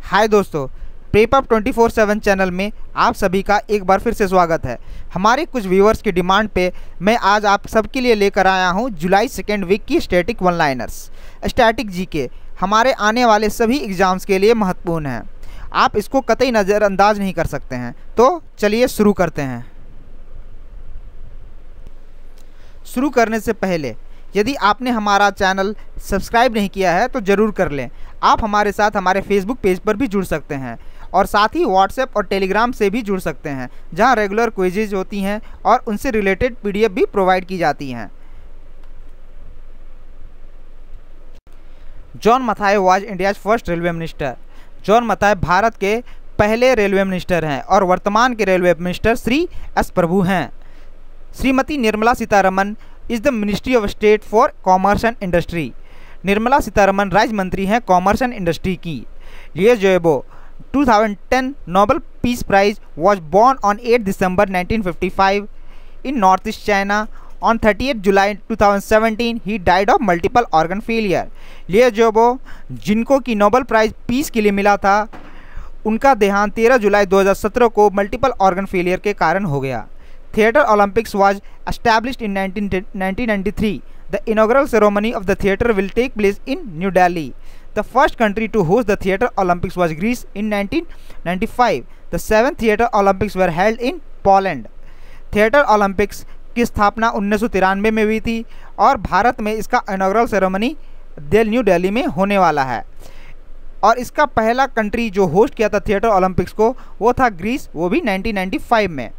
हाय दोस्तों, प्रेपअप 24/7 चैनल में आप सभी का एक बार फिर से स्वागत है। हमारे कुछ व्यूअर्स की डिमांड पे मैं आज आप सबके लिए लेकर आया हूँ जुलाई सेकेंड वीक की static one liners. Static GK हमारे आने वाले सभी एग्ज़ाम्स के लिए महत्वपूर्ण है, आप इसको कतई नज़रअंदाज नहीं कर सकते हैं। तो चलिए शुरू करते हैं। शुरू करने से पहले यदि आपने हमारा चैनल सब्सक्राइब नहीं किया है तो ज़रूर कर लें। आप हमारे साथ हमारे फेसबुक पेज पर भी जुड़ सकते हैं और साथ ही व्हाट्सएप और टेलीग्राम से भी जुड़ सकते हैं, जहां रेगुलर क्विज़ेज होती हैं और उनसे रिलेटेड पीडीएफ भी प्रोवाइड की जाती हैं। John Mathai was India's first railway minister. John Mathai भारत के पहले रेलवे मिनिस्टर हैं और वर्तमान के railway minister Shri S Prabhu हैं। Shrimati Nirmala Sitharaman is the ministry of state for commerce and industry. Nirmala Sitharaman राज्य मंत्री हैं कॉमर्स एंड इंडस्ट्री की। Liu Xiaobo 2010 Nobel peace prize was born on 8 December 1955 in northeast China. On 30th July 2017 he died of multiple organ failure. लियो जोएबो जिनको की Nobel prize piece के लिए मिला था, उनका देहांत 13 जुलाई 2017 को मल्टीपल ऑर्गन फेलियर के कारण हो गया। Theatre Olympics was established in 1993. The inaugural ceremony of the theatre will take place in New Delhi. The first country to host the Theatre Olympics was Greece in 1995. The 7th Theatre Olympics were held in Poland. Theatre Olympics की स्थापना 1993 में हुई थी और भारत में इसका inaugural ceremony new Delhi में होने वाला है। और इसका पहला कंट्री जो होस्ट किया था थिएटर ओलंपिक्स को वो था ग्रीस, वो भी 1995 में।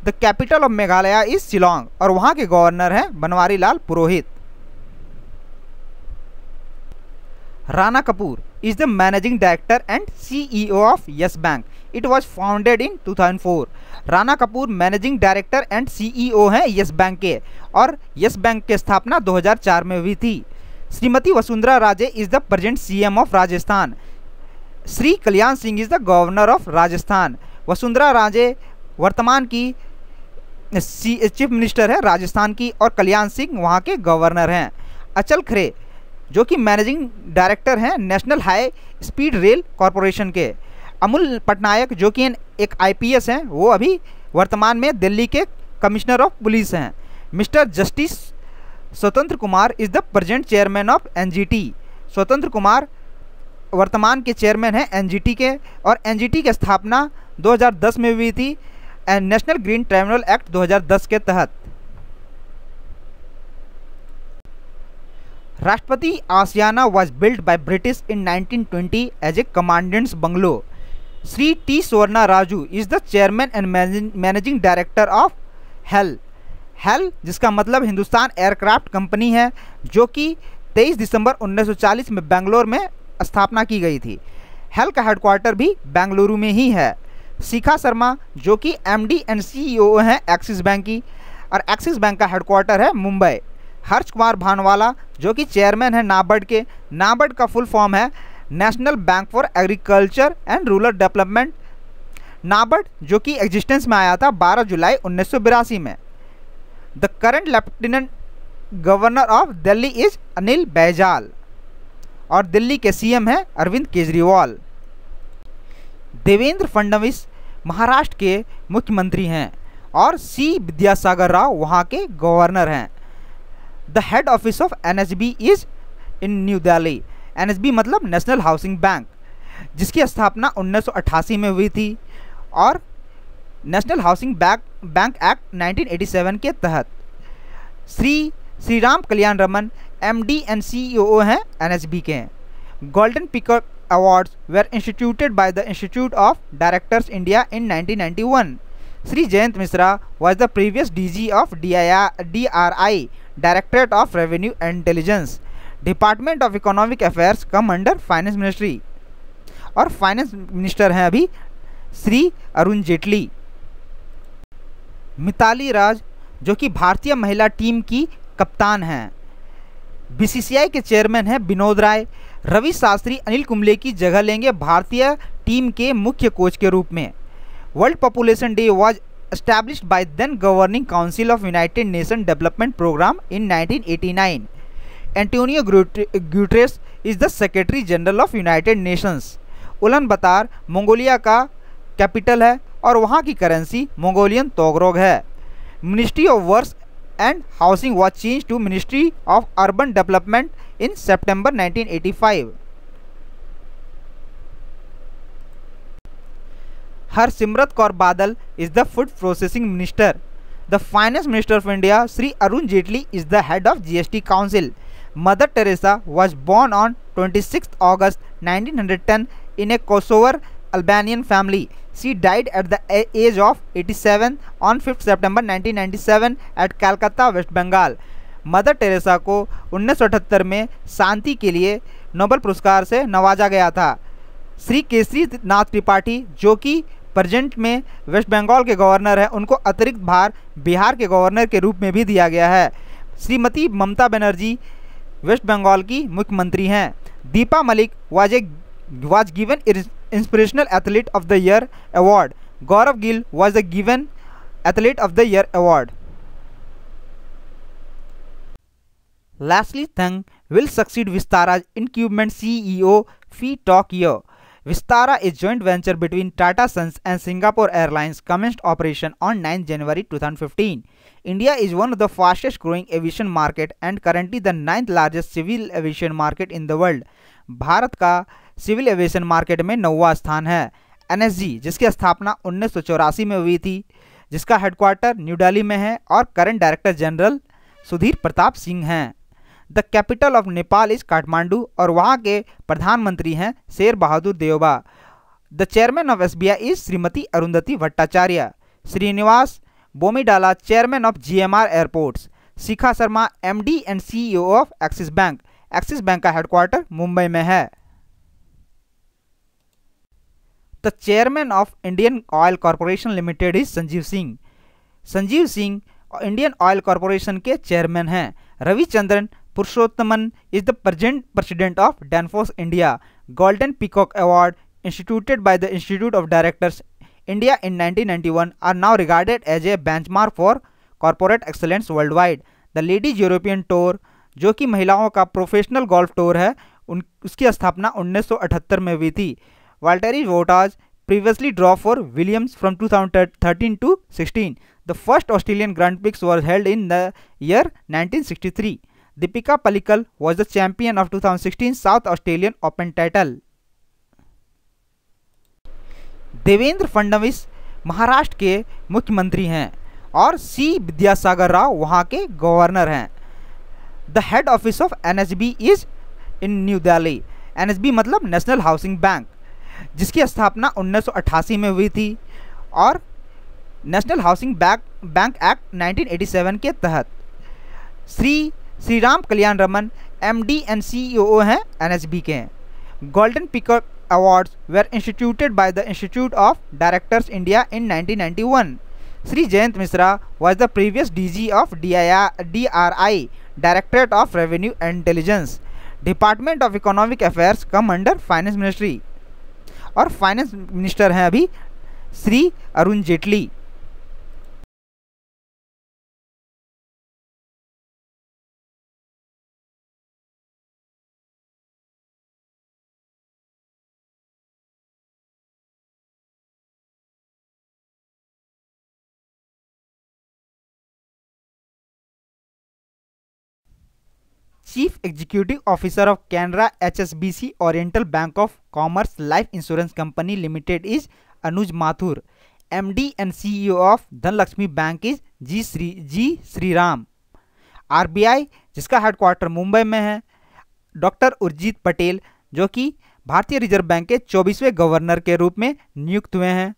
The capital of Meghalaya is Shillong और वहाँ के गवर्नर हैं Banwari Lal Purohit. Rana Kapoor is the managing director and CEO of Yes Bank. It was founded in 2004। Rana Kapoor managing director and CEO हैं यस बैंक के और यस बैंक की स्थापना 2004 में हुई थी। Shrimati Vasundhara Raje is the present CM of Rajasthan. Shri Kalyan Singh is the governor of Rajasthan. Vasundhara Raje वर्तमान की चीफ मिनिस्टर है राजस्थान की और कल्याण सिंह वहाँ के गवर्नर हैं। अचल खरे जो कि मैनेजिंग डायरेक्टर हैं national high speed rail corporation के। अमूल पटनायक जो कि एक आईपीएस हैं, वो अभी वर्तमान में दिल्ली के कमिश्नर ऑफ पुलिस हैं। मिस्टर जस्टिस स्वतंत्र Kumar is the present chairman of NGT. स्वतंत्र कुमार वर्तमान के चेयरमैन हैं एनजीटी के और एनजीटी की स्थापना 2010 में हुई थी नेशनल ग्रीन ट्रिब्यूनल एक्ट 2010 के तहत। Rashtrapati Ashiana was built by British in 1920 as a commandant's bungalow. Shri T Suvarna Raju is the chairman and managing director of HAL. HAL जिसका मतलब हिंदुस्तान एयरक्राफ्ट कंपनी है, जो कि 23 दिसंबर 1940 में बेंगलोर में स्थापना की गई थी। हेल का हेडक्वार्टर भी बेंगलुरु में ही है। शिखा शर्मा जो कि एमडी एंड सीईओ हैं एक्सिस बैंक की और एक्सिस बैंक का हेडक्वार्टर है मुंबई। हर्ष कुमार भानवाला जो कि चेयरमैन है नाबार्ड के। नाबार्ड का फुल फॉर्म है national bank for agriculture and rural development. NABARD जो कि एग्जिस्टेंस में आया था 12 जुलाई 1982 में। The current lieutenant governor of Delhi is Anil Baijal और दिल्ली के सीएम हैं अरविंद केजरीवाल। देवेंद्र फडणवीस महाराष्ट्र के मुख्यमंत्री हैं और सी विद्यासागर राव वहाँ के गवर्नर हैं। The head office of NSB is in new Delhi. NSB मतलब नेशनल हाउसिंग बैंक, जिसकी स्थापना 1988 में हुई थी और नेशनल हाउसिंग बैंक एक्ट 1987 के तहत। Shri Ram Kalyan Raman MD and CEO हैं एनएसबी के। Golden peacock awards were instituted by the Institute of Directors India in 1991. Sri Jayant Misra was the previous DG of DRI, Directorate of Revenue and Intelligence. Department of Economic Affairs come under Finance Ministry और finance minister हैं अभी श्री अरुण जेटली। मिताली राज जो कि भारतीय महिला team की कप्तान हैं। बीसीसीआई के चेयरमैन हैं विनोद राय। रवि शास्त्री अनिल कुंबले की जगह लेंगे भारतीय टीम के मुख्य कोच के रूप में। World population day was established by then governing council of United Nation development programme in 1989। Antonio Guterres is the secretary general of United Nations. Ulaanbaatar Mongolia का कैपिटल है और वहाँ की करेंसी मंगोलियन तोगरोग है। Ministry of works and housing was change to ministry of urban development in September 1985। Harsimrat Kaur Badal is the food processing minister. The finance minister of India Shri Arun Jaitley is the head of GST council. Mother Teresa was born on 26th August 1910 in a Kosovar Albanian family. She died at the age of 87 on 5th September 1997 at Calcutta, West Bengal. Mother Teresa को 1978 में शांति के लिए Nobel पुरस्कार से नवाजा गया था। श्री केसरी नाथ त्रिपाठी जो कि प्रेजेंट में वेस्ट बंगाल के गवर्नर हैं, उनको अतिरिक्त भार बिहार के गवर्नर के रूप में भी दिया गया है। श्रीमती ममता बनर्जी वेस्ट बंगाल की मुख्यमंत्री हैं। Deepa Malik was given inspirational athlete of the year award. Gaurav Gill was the given athlete of the year award. Leslie Theng will succeed Vistara's incumbent CEO Phi Tok Yeo. Vistara is joint venture between Tata Sons and Singapore Airlines commenced operation on 9 January 2015. India is one of the fastest growing aviation market and currently the 9th largest civil aviation market in the world. Bharat का civil aviation market में 9वां स्थान है। NSG जिसकी स्थापना 1984 में हुई थी, जिसका हेडक्वार्टर न्यू दिल्ली में है और current director general Sudhir Pratap Singh हैं। The capital of Nepal is Kathmandu और वहाँ के प्रधानमंत्री हैं Sher Bahadur Deuba. The chairman of SBI is Shrimati Arundhati Bhattacharya. Srinivas Bommidala chairman of GMR airports. Shikha Sharma MD and CEO of Axis Bank. Axis Bank का हेडक्वार्टर मुंबई में है। The chairman of Indian Oil Corporation Limited is Sanjeev Singh. Sanjeev Singh Indian Oil Corporation के chairman हैं। Ravichandran पुरुषोत्तमन is the present president of Danfoss India. Golden Peacock Award instituted by the Institute of Directors India in 1991 are now regarded as a benchmark for corporate excellence worldwide. The Ladies European Tour जो कि महिलाओं का professional golf tour है, उसकी स्थापना 1978 में हुई थी। Valtteri Bottas previously drove for Williams from 2013 to 16. The first Australian Grand Prix was held in the year 1963. Deepika Pallikal was the champion of 2016 South Australian Open title. Devendra Fadnavis Maharashtra के मुख्यमंत्री हैं और C विद्यासागर राव वहाँ के गवर्नर हैं। The head office of NHB is in new Delhi. NHB मतलब national housing bank, जिसकी स्थापना 1988 में हुई थी और नेशनल हाउसिंग बैंक एक्ट 1987 के तहत। Shri Ram Kalyan Raman MD and CEO हैं NHB के। Golden peacock awards were instituted by the institute of directors India in 1991। Shri Jayant Mishra was the previous DG of DRI directorate of revenue and intelligence. Department of economic affairs cum under finance ministry और finance minister हैं अभी Shri Arun Jaitley. Chief executive officer of Canara HSBC oriental bank of commerce life insurance company limited is Anuj Mathur. MD and CEO of Dhanlaxmi bank is G Shriram. RBI जिसका headquarter Mumbai में है, doctor Urjit Patel जो कि भारतीय reserve bank के 24वें गवर्नर के रूप में नियुक्त हुए हैं।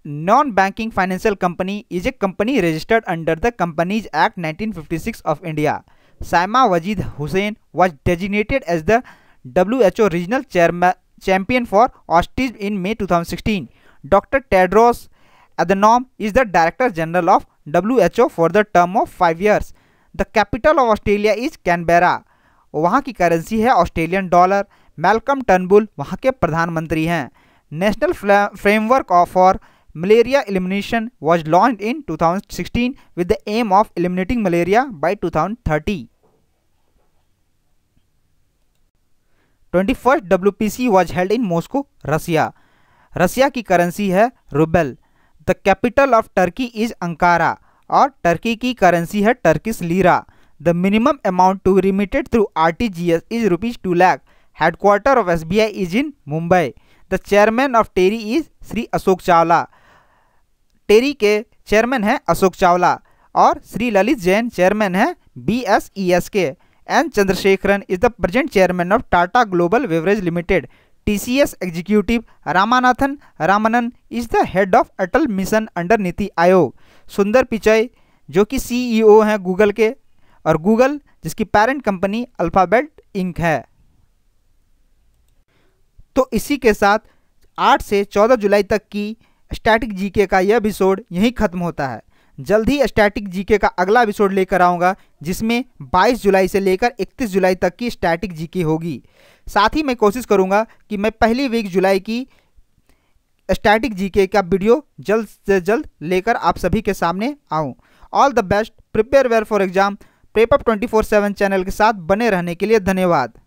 Non banking financial company is a company registered under the companies act 1956 of India. Saima Wajid Hussain was designated as the WHO Regional Champion for Autism in May 2016. Dr. Tedros Adhanom is the Director General of WHO for the term of 5 years. The capital of Australia is Canberra. वहाँ की currency है Australian dollar. Malcolm Turnbull वहाँ के प्रधानमंत्री हैं। National framework for malaria elimination was launched in 2016 with the aim of eliminating malaria by 2030. 21st WPC was held in Moscow, Russia. Russia की currency है rouble. The capital of Turkey is Ankara, और Turkey की currency है Turkish lira. The minimum amount to remitted through RTGS is ₹2 lakh. Headquarter of SBI is in Mumbai. The chairman of TERI is Shri Ashok Chawla. TERI के chairman हैं अशोक चावला, और Shri Lalit Jain chairman हैं BSES के। N Chandrasekaran is the present chairman of Tata global beverage limited. TCS executive Ramanathan Ramanan is the head of Atal mission under NITI Aayog. सुंदर पिचाई जो कि CEO हैं Google के, और गूगल जिसकी पेरेंट कंपनी अल्फाबेट इंक है। तो इसी के साथ 8 से 14 जुलाई तक की स्टैटिक जीके का यह एपिसोड यहीं ख़त्म होता है। जल्द ही स्टैटिक जीके का अगला एपिसोड लेकर आऊँगा, जिसमें 22 जुलाई से लेकर 31 जुलाई तक की स्टैटिक जीके होगी। साथ ही मैं कोशिश करूँगा कि मैं पहली वीक जुलाई की स्टैटिक जीके का वीडियो जल्द से जल्द लेकर आप सभी के सामने आऊँ। All the best, prepare well for exam. Prep up 24/7 channel के साथ बने रहने के लिए धन्यवाद।